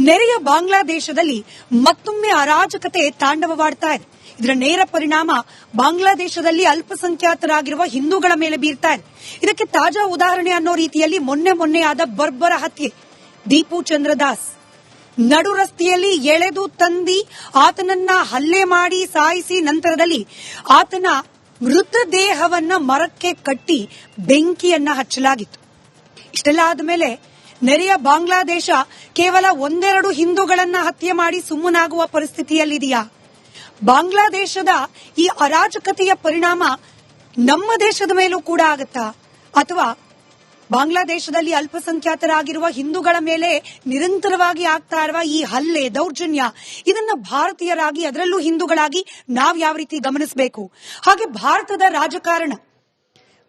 ನೆರೆಯ ಬಾಂಗ್ಲಾದೇಶದಲ್ಲಿ ಮತ್ತೊಮ್ಮೆ ಅರಾಜಕತೆ ತಾಂಡವವಾಡ್ತಾ ಇದೆ. ಇದರ ನೇರ ಪರಿಣಾಮ ಬಾಂಗ್ಲಾದೇಶದಲ್ಲಿ ಅಲ್ಪಸಂಖ್ಯಾತರಾಗಿರುವ ಹಿಂದೂಗಳ ಮೇಲೆ ಬೀರ್ತಾ ಇದೆ. ಇದಕ್ಕೆ ತಾಜಾ ಉದಾಹರಣೆ ಅನ್ನೋ ರೀತಿಯಲ್ಲಿ ಮೊನ್ನೆ ಆದ ಬರ್ಬರ ಹತ್ಯೆ. ದೀಪು ಚಂದ್ರದಾಸ್ ನಡು ರಸ್ತೆಯಲ್ಲಿ ಎಳೆದು ತಂದಿ ಆತನನ್ನ ಹಲ್ಲೆ ಮಾಡಿ ಸಾಯಿಸಿ ನಂತರದಲ್ಲಿ ಆತನ ಮೃತದೇಹವನ್ನ ಮರಕ್ಕೆ ಕಟ್ಟಿ ಬೆಂಕಿಯನ್ನ ಹಚ್ಚಲಾಗಿತ್ತು. ಇಷ್ಟೆಲ್ಲ ಆದಮೇಲೆ ನೆರೆಯ ಬಾಂಗ್ಲಾದೇಶ ಕೇವಲ ಒಂದೆರಡು ಹಿಂದೂಗಳನ್ನ ಹತ್ಯೆ ಮಾಡಿ ಸುಮ್ಮನಾಗುವ ಪರಿಸ್ಥಿತಿಯಲ್ಲಿದೆಯಾ? ಬಾಂಗ್ಲಾದೇಶದ ಈ ಅರಾಜಕತೆಯ ಪರಿಣಾಮ ನಮ್ಮ ದೇಶದ ಮೇಲೂ ಕೂಡ ಆಗುತ್ತಾ? ಅಥವಾ ಬಾಂಗ್ಲಾದೇಶದಲ್ಲಿ ಅಲ್ಪಸಂಖ್ಯಾತರಾಗಿರುವ ಹಿಂದೂಗಳ ಮೇಲೆ ನಿರಂತರವಾಗಿ ಆಗ್ತಾ ಇರುವ ಈ ಹಲ್ಲೆ, ದೌರ್ಜನ್ಯ, ಇದನ್ನ ಭಾರತೀಯರಾಗಿ, ಅದರಲ್ಲೂ ಹಿಂದೂಗಳಾಗಿ ನಾವು ಯಾವ ರೀತಿ ಗಮನಿಸಬೇಕು? ಹಾಗೆ ಭಾರತದ ರಾಜಕಾರಣ,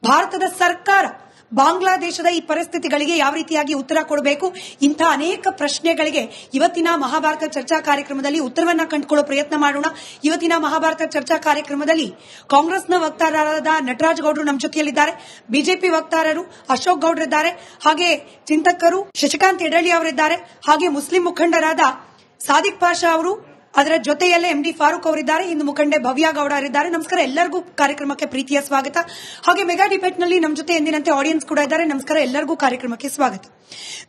ಭಾರತದ ಸರ್ಕಾರ ಬಾಂಗ್ಲಾದೇಶದ ಈ ಪರಿಸ್ಥಿತಿಗಳಿಗೆ ಯಾವ ರೀತಿಯಾಗಿ ಉತ್ತರ ಕೊಡಬೇಕು? ಇಂಥ ಅನೇಕ ಪ್ರಶ್ನೆಗಳಿಗೆ ಇವತ್ತಿನ ಮಹಾಭಾರತ ಚರ್ಚಾ ಕಾರ್ಯಕ್ರಮದಲ್ಲಿ ಉತ್ತರವನ್ನ ಕಂಡುಕೊಳ್ಳೋ ಪ್ರಯತ್ನ ಮಾಡೋಣ. ಇವತ್ತಿನ ಮಹಾಭಾರತ ಚರ್ಚಾ ಕಾರ್ಯಕ್ರಮದಲ್ಲಿ ಕಾಂಗ್ರೆಸ್ನ ವಕ್ತಾರರಾದ ನಟರಾಜ್ ಗೌಡರು ನಮ್ಮ ಜೊತೆಯಲ್ಲಿದ್ದಾರೆ, ಬಿಜೆಪಿ ವಕ್ತಾರರು ಅಶೋಕ್ ಗೌಡ್ರಿದ್ದಾರೆ, ಹಾಗೆ ಚಿಂತಕರು ಶಶಿಕಾಂತ್ ಯಡಳ್ಳಿ ಅವರಿದ್ದಾರೆ, ಹಾಗೆ ಮುಸ್ಲಿಂ ಮುಖಂಡರಾದ ಸಾದಿಕ್ ಪಾಷಾ ಅವರು, ಅದರ ಜೊತೆಯಲ್ಲೇ ಎಂಡಿ ಫಾರೂಕ್ ಅವರಿದ್ದಾರೆ, ಹಿಂದೂ ಮುಖಂಡೆ ಭವ್ಯ ಗೌಡ ಅವರಿದ್ದಾರೆ. ನಮಸ್ಕಾರ, ಎಲ್ಲರಿಗೂ ಕಾರ್ಯಕ್ರಮಕ್ಕೆ ಪ್ರೀತಿಯ ಸ್ವಾಗತ. ಹಾಗೆ ಮೆಗಾ ಡಿಬೇಟ್ ನಲ್ಲಿ ನಮ್ಮ ಜೊತೆ ಎಂದಿನಂತೆ ಆಡಿಯನ್ಸ್ ಕೂಡ ಇದ್ದಾರೆ. ನಮಸ್ಕಾರ, ಎಲ್ಲರಿಗೂ ಕಾರ್ಯಕ್ರಮಕ್ಕೆ ಸ್ವಾಗತ.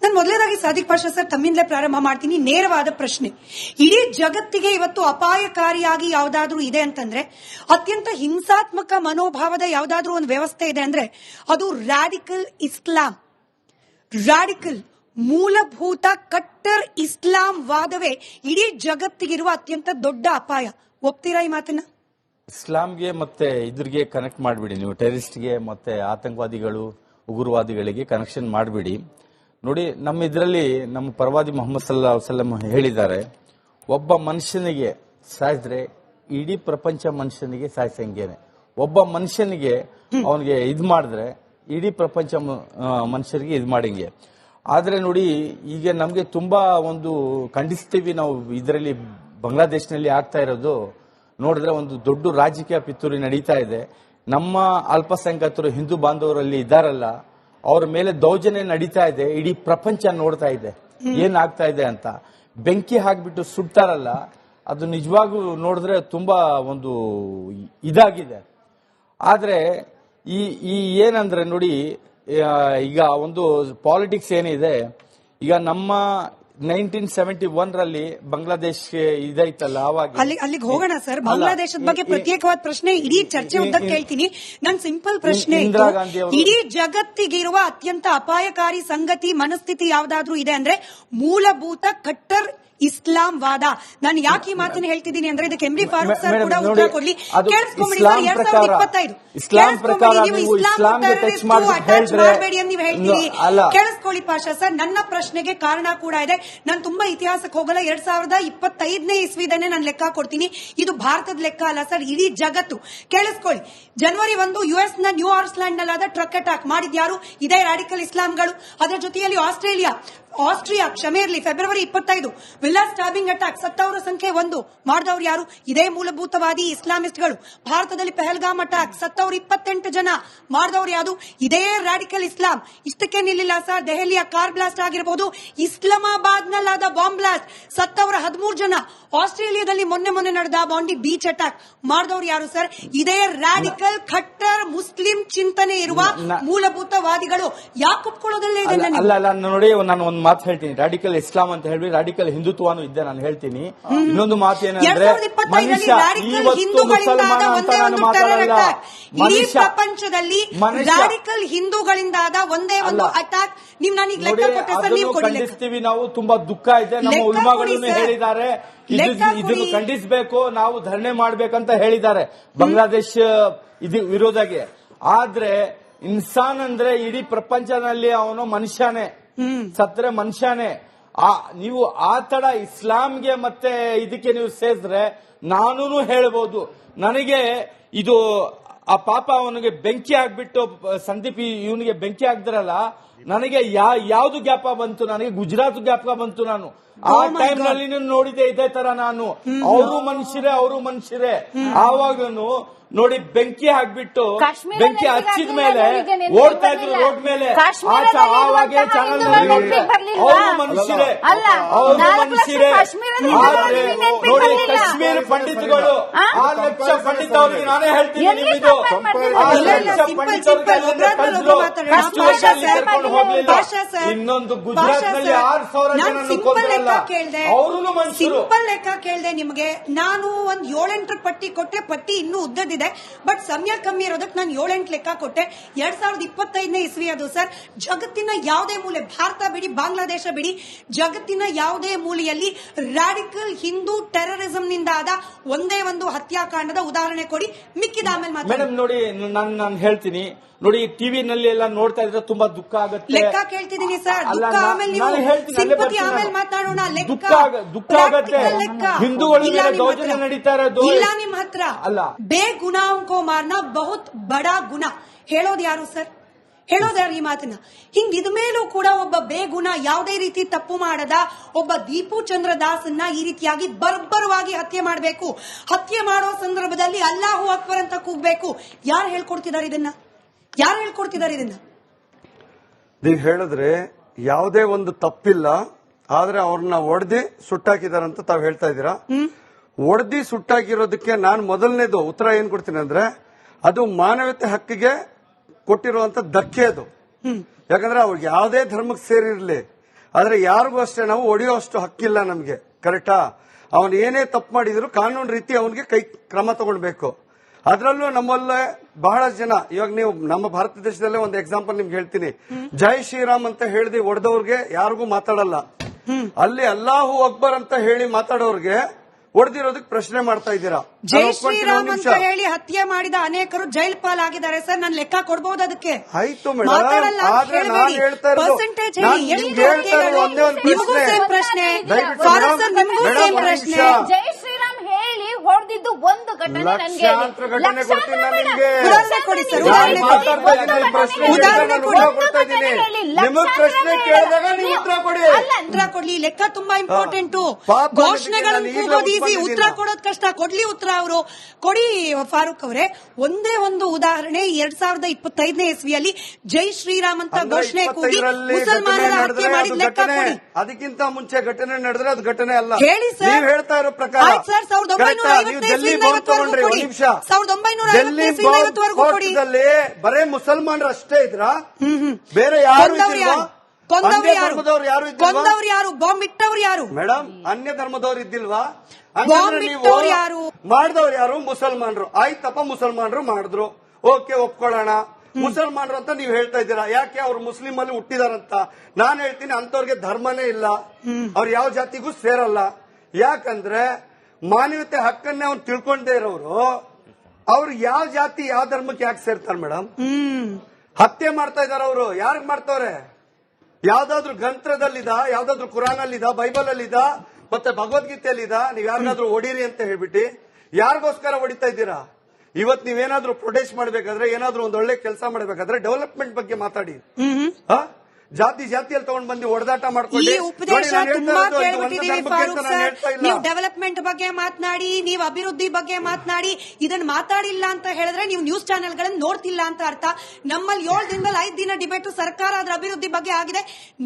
ನಾನು ಮೊದಲನೇದಾಗಿ ಸಾದಿಕ್ ಪಾಷಾ ಸರ್ ತಮ್ಮಿಂದಲೇ ಪ್ರಾರಂಭ ಮಾಡ್ತೀನಿ. ನೇರವಾದ ಪ್ರಶ್ನೆ, ಇಡೀ ಜಗತ್ತಿಗೆ ಇವತ್ತು ಅಪಾಯಕಾರಿಯಾಗಿ ಯಾವುದಾದ್ರೂ ಇದೆ ಅಂತಂದ್ರೆ, ಅತ್ಯಂತ ಹಿಂಸಾತ್ಮಕ ಮನೋಭಾವದ ಯಾವುದಾದ್ರೂ ಒಂದು ವ್ಯವಸ್ಥೆ ಇದೆ ಅಂದ್ರೆ ಅದು ರಾಡಿಕಲ್ ಇಸ್ಲಾಂ. ರಾಡಿಕಲ್ ಮೂಲಭೂತ ಕಟ್ಟರ್ ಇಸ್ಲಾಂ ವಾದವೇ ಇಡೀ ಜಗತ್ತಿಗಿರುವ ಅತ್ಯಂತ ದೊಡ್ಡ ಅಪಾಯ. ಒಪ್ತೀರಾ ಈ ಮಾತನ್ನ? ಇಸ್ಲಾಂಗೆ ಮತ್ತೆ ಇದ್ರಿಗೆ ಕನೆಕ್ಟ್ ಮಾಡಿಬಿಡಿ ನೀವು, ಟೆರರಿಸ್ಟ್ಗೆ ಮತ್ತೆ ಆತಂಕವಾದಿಗಳು, ಉಗ್ರವಾದಿಗಳಿಗೆ ಕನೆಕ್ಷನ್ ಮಾಡಿಬಿಡಿ. ನೋಡಿ, ನಮ್ಮ ಇದರಲ್ಲಿ ನಮ್ಮ ಪ್ರವಾದಿ ಮೊಹಮ್ಮದ್ ಸಲ್ಲಲ್ಲಾಹು ಅಲೈಹಿ ವಸಲ್ಲಂ ಹೇಳಿದ್ದಾರೆ, ಒಬ್ಬ ಮನುಷ್ಯನಿಗೆ ಸಾಯಿಸಿದ್ರೆ ಇಡೀ ಪ್ರಪಂಚ ಮನುಷ್ಯನಿಗೆ ಸಾಯಿಸಂಗೇನೆ. ಒಬ್ಬ ಮನುಷ್ಯನಿಗೆ ಅವನಿಗೆ ಇದು ಮಾಡಿದ್ರೆ ಇಡೀ ಪ್ರಪಂಚ ಮನುಷ್ಯರಿಗೆ ಇದು ಮಾಡಂಗೆ. ಆದ್ರೆ ನೋಡಿ, ಈಗ ನಮ್ಗೆ ತುಂಬಾ ಒಂದು ಖಂಡಿಸ್ತೀವಿ ನಾವು. ಇದರಲ್ಲಿ ಬಾಂಗ್ಲಾದೇಶನಲ್ಲಿ ಆಗ್ತಾ ಇರೋದು ನೋಡಿದ್ರೆ ಒಂದು ದೊಡ್ಡ ರಾಜಕೀಯ ಪಿತೂರಿ ನಡೀತಾ ಇದೆ. ನಮ್ಮ ಅಲ್ಪಸಂಖ್ಯಾತರು ಹಿಂದೂ ಬಾಂಧವರಲ್ಲಿ ಇದ್ದಾರಲ್ಲ, ಅವ್ರ ಮೇಲೆ ದೌರ್ಜನ್ಯ ನಡೀತಾ ಇದೆ. ಇಡೀ ಪ್ರಪಂಚ ನೋಡ್ತಾ ಇದೆ ಏನಾಗ್ತಾ ಇದೆ ಅಂತ. ಬೆಂಕಿ ಹಾಕ್ಬಿಟ್ಟು ಸುಡ್ತಾರಲ್ಲ, ಅದು ನಿಜವಾಗೂ ನೋಡಿದ್ರೆ ತುಂಬಾ ಒಂದು ಇದಾಗಿದೆ. ಆದ್ರೆ ಈ ಏನಂದ್ರೆ ನೋಡಿ, ಈಗ ಒಂದು ಪಾಲಿಟಿಕ್ಸ್ ಏನಿದೆ, ಈಗ ನಮ್ಮ 1971 ರಲ್ಲಿ ಬಾಂಗ್ಲಾದೇಶ ಇದೈತಲ್ಲ, ಅವಾಗ ಅಲ್ಲಿಗೆ ಹೋಗೋಣ ಸರ್. ಬಾಂಗ್ಲಾದೇಶದ ಬಗ್ಗೆ ಪ್ರತ್ಯೇಕವಾದ ಪ್ರಶ್ನೆ ಇಡೀ ಚರ್ಚೆ ಉದ್ದಕ್ಕೆ ಕೇಳ್ತೀನಿ. ನನ್ ಸಿಂಪಲ್ ಪ್ರಶ್ನೆ, ಇಡೀ ಜಗತ್ತಿಗಿರುವ ಅತ್ಯಂತ ಅಪಾಯಕಾರಿ ಸಂಗತಿ, ಮನಸ್ಥಿತಿ ಯಾವ್ದಾದ್ರೂ ಇದೆ ಅಂದ್ರೆ ಮೂಲಭೂತ ಕಟ್ಟರ್ ಇಸ್ಲಾಂ ವಾದ. ನಾನು ಯಾಕೆ ಈ ಮಾತನ್ನು ಹೇಳ್ತಿದ್ದೀನಿ ಅಂದ್ರೆ ಇದಕ್ಕೆ ಎಂಡಿ ಫಾರೂಕ್ ಸರ್ ಕೂಡ ಉತ್ತರ ಕೊಡ್ಲಿ. ಕೇಳಿಸ್ಕೊಂಬಿಡಿ ಸರ್, 2025 ಮಾಡಬೇಡಿ ಅಂತ ನೀವು ಹೇಳ್ತೀರಿ. ಕೇಳಿಸ್ಕೊಳ್ಳಿ ಪಾಷಾ ಸರ್, ನನ್ನ ಪ್ರಶ್ನೆಗೆ ಕಾರಣ ಕೂಡ ಇದೆ. ನಾನು ತುಂಬಾ ಇತಿಹಾಸಕ್ಕೆ ಹೋಗಲ್ಲ. 2025ನೇ ಇಸ್ವಿದನ್ನೇ ನಾನು ಲೆಕ್ಕ ಕೊಡ್ತೀನಿ. ಇದು ಭಾರತದ ಲೆಕ್ಕ ಅಲ್ಲ ಸರ್, ಇಡೀ ಜಗತ್ತು. ಕೇಳಿಸ್ಕೊಳ್ಳಿ, ಜನವರಿ 1 US ನ ನ್ಯೂ ಆರ್ಸ್ಲ್ಯಾಂಡ್ ನಲ್ಲಾದ ಟ್ರಕ್ ಅಟ್ಯಾಕ್ ಮಾಡಿದ್ಯಾರು? ಇದೇ ರಾಡಿಕಲ್ ಇಸ್ಲಾಂಗಳು. ಅದರ ಜೊತೆಯಲ್ಲಿ ಆಸ್ಟ್ರಿಯಾ ಕ್ಷಮೆ ಇರಲಿ, ಫೆಬ್ರವರಿ 25 ವಿಲ್ಲಾ ಸ್ಟಾಬಿಂಗ್ ಅಟ್ಯಾಕ್, ಸತ್ತವರ ಸಂಖ್ಯೆ 1 ಮಾಡಿದವರು ಯಾರು? ಇದೇ ಮೂಲಭೂತವಾದಿ ಇಸ್ಲಾಮಿಸ್ಟ್ಗಳು. ಭಾರತದಲ್ಲಿ ಪಹಲ್ಗಾಮ್ ಅಟ್ಯಾಕ್, ಸತ್ತವರು 28 ಜನ, ಮಾಡಿದವರು ಯಾವುದು? ಇದೇ ರಾಡಿಕಲ್ ಇಸ್ಲಾಂ. ಇಷ್ಟಕ್ಕೆ ನಿಲ್ಲಿಲ್ಲ ಸರ್, ದೆಹಲಿಯ ಕಾರ್ ಬ್ಲಾಸ್ಟ್ ಆಗಿರಬಹುದು, ಇಸ್ಲಾಮಾಬಾದ್ ನಲ್ಲಾದ ಬಾಂಬ್ ಬ್ಲಾಸ್ಟ್, ಸತ್ತವರ 13 ಜನ. ಆಸ್ಟ್ರೇಲಿಯಾದಲ್ಲಿ ಮೊನ್ನೆ ನಡೆದ ಬಾಂಡಿ ಬೀಚ್ ಅಟ್ಯಾಕ್, ಮಾಡಿದವರು ಯಾರು ಸರ್? ಇದೇ ರಾಡಿಕಲ್ ಖಟ್ಟರ್ ಮುಸ್ಲಿಂ ಚಿಂತನೆ ಇರುವ ಮೂಲಭೂತವಾದಿಗಳು. ಯಾಕೆ ಒಪ್ಕೊಳ್ಳೋದಲ್ಲ ಇದನ್ನ? ನೋಡಿ, ನಾನು ಒಂದು ಮಾತು ಹೇಳ್ತೀನಿ. ರಾಡಿಕಲ್ ಇಸ್ಲಾಂ ಅಂತ ಹೇಳಿ ರಾಡಿಕಲ್ ಹಿಂದುತ್ವನೂ ಇದ್ದೆ, ನಾನು ಹೇಳ್ತೀನಿ. ಇನ್ನೊಂದು ಮಾತು ಏನಂದ್ರೆ, ಮನುಷ್ಯ ಇವತ್ತು ಮುಸಲ್ಮಾನ ಅಂತ ನಾನು ಮಾತಾಡಲ್ಲ. ಪ್ರಪಂಚದಲ್ಲಿ ರಾಡಿಕಲ್ ಹಿಂದೂಗಳಿಂದಾದ ಒಂದೇ ಒಂದು ಅಟ್ಯಾಕ್ ನೀವು ನನಗೆ ಲೆಕ್ಕ ಕೊಟ್ಟೆ ಸರ್, ನೀವು ಖಂಡಿಸ್ತೀವಿ. ನಾವು ತುಂಬಾ ದುಃಖ ಇದೆ. ನಮ್ಮ ಉಲ್ಮಾಗಳನ್ನು ಹೇಳಿದ್ದಾರೆ, ಇದನ್ನು ಖಂಡಿಸಬೇಕು, ನಾವು ಧರಣಿ ಮಾಡ್ಬೇಕಂತ ಹೇಳಿದ್ದಾರೆ ಬಾಂಗ್ಲಾದೇಶ ಇದು ವಿರೋಧಗೆ. ಆದ್ರೆ ಇನ್ಸಾನ್ ಅಂದ್ರೆ ಇಡೀ ಪ್ರಪಂಚದಲ್ಲಿ ಅವನು ಮನುಷ್ಯನೇ, ಸತ್ರೆ ಮನುಷ್ಯನೇ. ನೀವು ಆ ತರ ಇಸ್ಲಾಂಗೆ ಮತ್ತೆ ಇದಕ್ಕೆ ನೀವು ಸೇರಿದ್ರೆ ನಾನೂ ಹೇಳ್ಬೋದು, ನನಗೆ ಇದು ಆ ಪಾಪ ಅವನಿಗೆ ಬೆಂಕಿ ಆಗ್ಬಿಟ್ಟು ಸಂದೀಪ್ ಇವನಿಗೆ ಬೆಂಕಿ ಆಗ್ದಿರಲ್ಲ, ನನಗೆ ಯಾವ್ದು ಜ್ಞಾಪ ಬಂತು? ನನಗೆ ಗುಜರಾತ್ ಜ್ಞಾಪಕ ಬಂತು. ನಾನು ಆ ಟೈಮ್ ನಲ್ಲಿ ನೋಡಿದೆ ಇದೇ ತರ. ನಾನು ಅವರು ಮನುಷ್ಯರೇ ಆವಾಗನು ನೋಡಿ ಬೆಂಕಿ ಹಾಕ್ಬಿಟ್ಟು ಬೆಂಕಿ ಹಚ್ಚಿದ ಮೇಲೆ ಓಡ್ತಾ ಇದ್ರು ರೋಡ್ ಮೇಲೆ ಆವಾಗೆ ಚಾನಲ್ ಅವರು ಮನುಷ್ಯರೇ ಆದ್ರೆ ನೋಡಿ ಕಾಶ್ಮೀರ ಪಂಡಿತಗಳು 6 ಲಕ್ಷ ಪಂಡಿತ ಅವ್ರಿಗೆ ನಾನೇ ಹೇಳ್ತೀನಿ ನಿಮ್ಮಿದು 6 ಲಕ್ಷ ಪಂಡಿತರಿಗೆ ಹೋಗ್ಲಿಲ್ಲ. ಇನ್ನೊಂದು ಗುಜರಾತ್ ನಲ್ಲಿ 6,000 ಜನ ಕೊಂದ್ರಲ್ಲ ಅವರು ಮನುಷ್ಯರು. ಸಿಂಪಲ್ ಲೆಕ್ಕ ಕೇಳಿದೆ ನಿಮಗೆ. ನಾನು ಒಂದ್ 7-8 ಪಟ್ಟಿ ಕೊಟ್ಟೆ, ಪಟ್ಟಿ ಇನ್ನೂ ಉದ್ದದಿದೆ, ಬಟ್ ಸಮಯ ಕಮ್ಮಿ ಇರೋದಕ್ಕೆ ನಾನು 7-8 ಲೆಕ್ಕ ಕೊಟ್ಟೆ. 2025ನೇ ಇಸ್ವಿ ಅದು ಸರ್. ಜಗತ್ತಿನ ಯಾವುದೇ ಮೂಲೆ, ಭಾರತ ಬಿಡಿ ಬಾಂಗ್ಲಾದೇಶ ಬಿಡಿ, ಜಗತ್ತಿನ ಯಾವುದೇ ಮೂಲೆಯಲ್ಲಿ ರಾಡಿಕಲ್ ಹಿಂದೂ ಟೆರರಿಸಂ ನಿಂದ ಆದ ಒಂದೇ ಒಂದು ಹತ್ಯಾಕಾಂಡದ ಉದಾಹರಣೆ ಕೊಡಿ, ಮಿಕ್ಕಿದ ಆಮೇಲೆ ಮಾತ್ರ. ಮೇಡಮ್ ನೋಡಿ ನಾನು ಹೇಳ್ತೀನಿ ನೋಡಿ, ಟಿವಿನಲ್ಲಿ ಎಲ್ಲ ನೋಡ್ತಾ ಇದ್ರೆ ತುಂಬಾ ದುಃಖ ಆಗುತ್ತೆ. ಲೆಕ್ಕ ಕೇಳ್ತಿದ್ದೀನಿ ಸರ್, ದುಃಖ ಆಮೇಲೆ ಸಿಂಪತಿ ಆಮೇಲೆ ಮಾತಾಡೋಣ. ದುಃಖ ಆಗುತ್ತೆ. ಹಿಂದೂಗಳ ಮೇಲೆ ದೌರ್ಜನ್ಯ ನಡೀತಾ ಇರೋದು ಇಲ್ಲ ನಿಮ್ಮ ಹತ್ರ ಅಲ್ಲ. ಬೇಗುನಾओं को मारना बहुत बड़ा गुना ಹೇಳೋದು ಯಾರು ಸರ್? ಹೇಳೋದ್ಯಾರು ಈ ಮಾತನ್ನ? ಹಿಂಗ್ ಇದ್ಮೇಲೂ ಕೂಡ ಒಬ್ಬ ಬೇಗುಣ, ಯಾವುದೇ ರೀತಿ ತಪ್ಪು ಮಾಡದ ಒಬ್ಬ ದೀಪು ಚಂದ್ರ ದಾಸನ್ನ ಈ ರೀತಿಯಾಗಿ ಬರ್ಬರವಾಗಿ ಹತ್ಯೆ ಮಾಡಬೇಕು. ಹತ್ಯೆ ಮಾಡೋ ಸಂದರ್ಭದಲ್ಲಿ ಅಲ್ಲಾಹು ಅಕ್ಬರ್ ಅಂತ ಕೂಗ್ಬೇಕು. ಯಾರು ಹೇಳ್ಕೊಡ್ತಿದ್ದಾರೆ ಇದನ್ನ? ಯಾರು ಹೇಳ್ಕೊಡ್ತಿದ್ದಾರೆ ಇದನ್ನ? ನೀವು ಹೇಳಿದ್ರೆ ಯಾವುದೇ ಒಂದು ತಪ್ಪಿಲ್ಲ, ಆದ್ರೆ ಅವ್ರನ್ನ ಒಡೆದಿ ಸುಟ್ಟಾಕಿದಾರಂತ ತಾವ್ ಹೇಳ್ತಾ ಇದ್ದೀರಾ. ಒಡೆದಿ ಸುಟ್ಟಾಕಿರೋದಕ್ಕೆ ನಾನು ಮೊದಲನೇದು ಉತ್ತರ ಏನ್ ಕೊಡ್ತೀನಿ ಅಂದ್ರೆ, ಅದು ಮಾನವತೆ ಹಕ್ಕಿಗೆ ಕೊಟ್ಟಿರುವಂತ ಧಕ್ಕೆ ಅದು. ಯಾಕಂದ್ರೆ ಅವ್ರಿಗೆ ಯಾವುದೇ ಧರ್ಮಕ್ಕೆ ಸೇರಿರ್ಲಿ, ಆದ್ರೆ ಯಾರಿಗೂ ಅಷ್ಟೇ ನಾವು ಹೊಡೆಯೋ ಅಷ್ಟು ಹಕ್ಕಿಲ್ಲ ನಮ್ಗೆ. ಕರೆಕ್ಟಾ? ಅವನ್ ಏನೇ ತಪ್ಪು ಮಾಡಿದ್ರು ಕಾನೂನು ರೀತಿ ಅವನಿಗೆ ಕೈ ಕ್ರಮ ತಗೊಳ್ಬೇಕು. ಅದರಲ್ಲೂ ನಮ್ಮಲ್ಲೇ ಬಹಳಷ್ಟು ಜನ, ಇವಾಗ ನೀವು ನಮ್ಮ ಭಾರತ ದೇಶದಲ್ಲೇ ಒಂದು ಎಕ್ಸಾಂಪಲ್ ನಿಮ್ಗೆ ಹೇಳ್ತೀನಿ. ಜೈ ಶ್ರೀರಾಮ್ ಅಂತ ಹೇಳಿದಿ ಹೊಡೆದವ್ರಿಗೆ ಯಾರಿಗೂ ಮಾತಾಡಲ್ಲ. ಅಲ್ಲಿ ಅಲ್ಲಾಹು ಅಕ್ಬರ್ ಅಂತ ಹೇಳಿ ಮಾತಾಡೋರ್ಗೆ ಹೊಡೆದಿರೋದಕ್ಕೆ ಪ್ರಶ್ನೆ ಮಾಡ್ತಾ ಇದ್ದೀರಾ. ಜೈ ಶ್ರೀರಾಮ್ ಅಂತ ಹೇಳಿ ಹತ್ಯೆ ಮಾಡಿದ ಅನೇಕರು ಜೈಲ್ ಪಾಲಾಗಿದ್ದಾರೆ ಸರ್. ನಾನು ಲೆಕ್ಕ ಕೊಡಬಹುದು ಅದಕ್ಕೆ. ಆಯ್ತು ಮೇಡಮ್, ಆದ್ರೆ ನಾನು ಹೇಳ್ತಾ ಇರೋದು ನಿಮಗೂ ಸೇಮ್ ಪ್ರಶ್ನೆ, ಪ್ರಶ್ನೆ. ಜೈ ಶ್ರೀರಾಮ್ ಹೇಳಿ ಹೊಡೆದಿದ್ದು ಒಂದು ಘಟನೆ ನನಗೆ ಘಟನೆ ಕೊಡ್ತೀನಿ ನಾನು ನಿಮ್ಗೆ. ಉದಾಹರಣೆ ಕೊಡಿ ಸರ್, ಉದಾಹರಣೆ ನಿಮಗೆ ಪ್ರಶ್ನೆ ಕೇಳಿದಾಗ ನೀವು ಉತ್ತರ ಕೊಡಿ. ಉತ್ತರ ಕೊಡ್ಲಿ. ಲೆಕ್ಕ ತುಂಬಾ ಇಂಪಾರ್ಟೆಂಟ್. ಘೋಷಣೆಗಳನ್ನು ಕೂಗೋದು ಈಸಿ, ಉತ್ತರ ಕೊಡೋದು ಕಷ್ಟ. ಕೊಡ್ಲಿ ಉತ್ತರ ಅವರು. ಕೊಡಿ ಫಾರೂಕ್ ಅವರೇ. ಒಂದೇ ಒಂದು ಉದಾಹರಣೆ, 2025ನೇ ಇಸ್ವಿಯಲ್ಲಿ ಜೈ ಶ್ರೀರಾಮ್ ಅಂತ ಘೋಷಣೆ ಕೂಗಿ ಮುಸಲ್ಮಾನರ ಹತ್ಯೆ ಮಾಡಿದ ಲೆಕ್ಕ ಕೊಡಿ. ಅದಕ್ಕಿಂತ ಮುಂಚೆ ಘಟನೆ ನಡೆದ್ರೆ ಅದು ಘಟನೆ ಅಲ್ಲ. ಹೇಳಿ ಸರ್. ನೀವು ಹೇಳ್ತಾ ಇರೋ ಪ್ರಕಾರ ಸರ್ 1950 ಕೊಡಿ. ಬರೇ ಮುಸಲ್ಮಾನರು ಅಷ್ಟೇ ಇದ್ರ? ಬೇರೆ ಯಾರು ಧರ್ಮದವ್ರು ಯಾರು ಕೊಂದವ್ರು ಯಾರು? ಬಾಂಬ್ ಇಟ್ಟವ್ರು ಯಾರು? ಮೇಡಮ್, ಅನ್ಯ ಧರ್ಮದವ್ರು ಇದ್ದಿಲ್ವಾ? ಯಾರು ಮಾಡಿದವ್ರು ಯಾರು? ಮುಸಲ್ಮಾನರು. ಆಯ್ತಪ್ಪ, ಮುಸಲ್ಮಾನರು ಮಾಡಿದ್ರು, ಓಕೆ ಒಪ್ಕೊಳ್ಳೋಣ. ಮುಸಲ್ಮಾನರು ಅಂತ ನೀವು ಹೇಳ್ತಾ ಇದ್ದೀರಾ. ಯಾಕೆ? ಅವ್ರು ಮುಸ್ಲಿಂ ಅಲ್ಲಿ ಹುಟ್ಟಿದಾರಂತ. ನಾನು ಹೇಳ್ತೀನಿ ಅಂತವ್ರಿಗೆ ಧರ್ಮನೇ ಇಲ್ಲ, ಅವ್ರು ಯಾವ ಜಾತಿಗೂ ಸೇರಲ್ಲ. ಯಾಕಂದ್ರೆ ಮಾನವತೆ ಹಕ್ಕನ್ನೇ ಅವ್ನು ತಿಳ್ಕೊಂಡೇ ಇರೋರು ಅವ್ರು ಯಾವ ಜಾತಿ ಯಾವ ಧರ್ಮಕ್ಕೆ ಯಾಕೆ ಸೇರ್ತಾರೆ ಮೇಡಮ್? ಹತ್ಯೆ ಮಾಡ್ತಾ ಇದಾರೆ ಅವರು. ಯಾರಿಗ್ ಮಾಡ್ತವ್ರೆ? ಯಾವ್ದಾದ್ರು ಗ್ರಂಥದಲ್ಲಿದ, ಯಾವ್ದಾದ್ರು ಕುರಾನ್ ಅಲ್ಲಿದ, ಬೈಬಲ್ ಅಲ್ಲಿದ, ಮತ್ತೆ ಭಗವದ್ಗೀತೆಯಲ್ಲಿದ. ನೀವ್ ಯಾರಿಗಾದ್ರೂ ಹೊಡೀರಿ ಅಂತ ಹೇಳ್ಬಿಟ್ಟು ಯಾರಿಗೋಸ್ಕರ ಹೊಡಿತಾ ಇದ್ದೀರಾ? ಇವತ್ ನೀವೇನಾದ್ರೂ ಪ್ರೊಟೆಸ್ಟ್ ಮಾಡ್ಬೇಕಾದ್ರೆ, ಏನಾದ್ರೂ ಒಂದ್ ಒಳ್ಳೆ ಕೆಲಸ ಮಾಡ್ಬೇಕಾದ್ರೆ ಡೆವಲಪ್ಮೆಂಟ್ ಬಗ್ಗೆ ಮಾತಾಡಿ. ಜಾತಿಯಲ್ಲಿ ತಗೊಂಡ್ ಬಂದು ಹೊಡೆದಾಟ ಮಾಡ್ಕೊಳ್ಳಿ. ಈ ಉಪದೇಶ ತುಂಬಾ ಕೇಳ್ಬಿಟ್ಟಿದೀವಿ ಫಾರೂಕ್ ಸರ್. ನೀವು ಡೆವಲಪ್ಮೆಂಟ್ ಬಗ್ಗೆ ಮಾತನಾಡಿ, ನೀವು ಅಭಿವೃದ್ಧಿ ಬಗ್ಗೆ ಮಾತನಾಡಿ, ಇದನ್ನ ಮಾತಾಡಿಲ್ಲ ಅಂತ ಹೇಳಿದ್ರೆ ನೀವು ನ್ಯೂಸ್ ಚಾನೆಲ್ ಗಳನ್ನ ನೋಡ್ತಿಲ್ಲ ಅಂತ ಅರ್ಥ. ನಮ್ಮಲ್ಲಿ 7 ದಿನದಲ್ಲಿ 5 ದಿನ ಡಿಬೇಟ್ ಸರ್ಕಾರ ಅದರ ಅಭಿವೃದ್ಧಿ ಬಗ್ಗೆ ಆಗಿದೆ.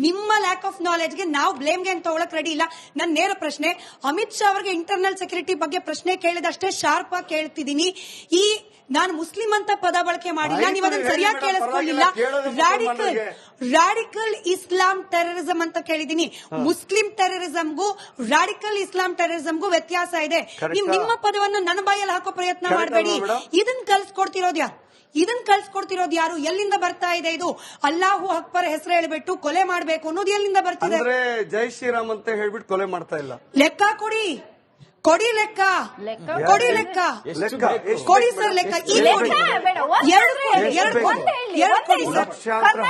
ನಿಮ್ಮ ಲ್ಯಾಕ್ ಆಫ್ ನಾಲೆಜ್ಗೆ ನಾವು ಬ್ಲೇಮ್ಗೆ ಅಂತ ತಗೊಳಕ್ ರೆಡಿ ಇಲ್ಲ. ನನ್ನ ನೇರ ಪ್ರಶ್ನೆ, ಅಮಿತ್ ಶಾ ಅವರಿಗೆ ಇಂಟರ್ನಲ್ ಸೆಕ್ಯೂರಿಟಿ ಬಗ್ಗೆ ಪ್ರಶ್ನೆ ಕೇಳಿದಷ್ಟೇ ಶಾರ್ಪ್ ಆಗಿ ಕೇಳ್ತಿದ್ದೀನಿ. ನಾನು ಮುಸ್ಲಿಂ ಅಂತ ಪದ ಬಳಕೆ ಮಾಡಿಲ್ಲ, ನೀವು ಅದನ್ನ ಸರಿಯಾಗಿ ಕೇಳಿಸ್ಕೊಳ್ಳಿಲ್ಲ. ರಾಡಿಕಲ್ ಇಸ್ಲಾಂ ಟೆರರಿಸಂ ಅಂತ ಕೇಳಿದೀನಿ. ಮುಸ್ಲಿಂ ಟೆರರಿಸಂಗೂ ರಾಡಿಕಲ್ ಇಸ್ಲಾಂ ಟೆರರಿಸಂಗೂ ವ್ಯತ್ಯಾಸ ಇದೆ. ನೀವು ನಿಮ್ಮ ಪದವನ್ನು ನನ್ನ ಬಾಯಲ್ಲಿ ಹಾಕೋ ಪ್ರಯತ್ನ ಮಾಡಬೇಡಿ. ಇದನ್ನ ಕಲ್ಸ್ಕೊಡ್ತಿರೋದು ಯಾರು? ಎಲ್ಲಿಂದ ಬರ್ತಾ ಇದೆ ಇದು? ಅಲ್ಲಾಹು ಅಕ್ಬರ್ ಹೆಸರು ಹೇಳ್ಬಿಟ್ಟು ಕೊಲೆ ಮಾಡಬೇಕು ಅನ್ನೋದು ಎಲ್ಲಿಂದ ಬರ್ತಿದೆ? ಜೈ ಶ್ರೀರಾಮ್ ಅಂತ ಹೇಳ್ಬಿಟ್ಟು ಕೊಲೆ ಮಾಡ್ತಾ ಇಲ್ಲ. ಲೆಕ್ಕ ಕೊಡಿ ಲೆಕ್ಕ ಕೊಡಿ ಸರ್. ಲೆಕ್ಕ ಎರಡು ಕೊಡಿ ಲಕ್ಷಾಂತರ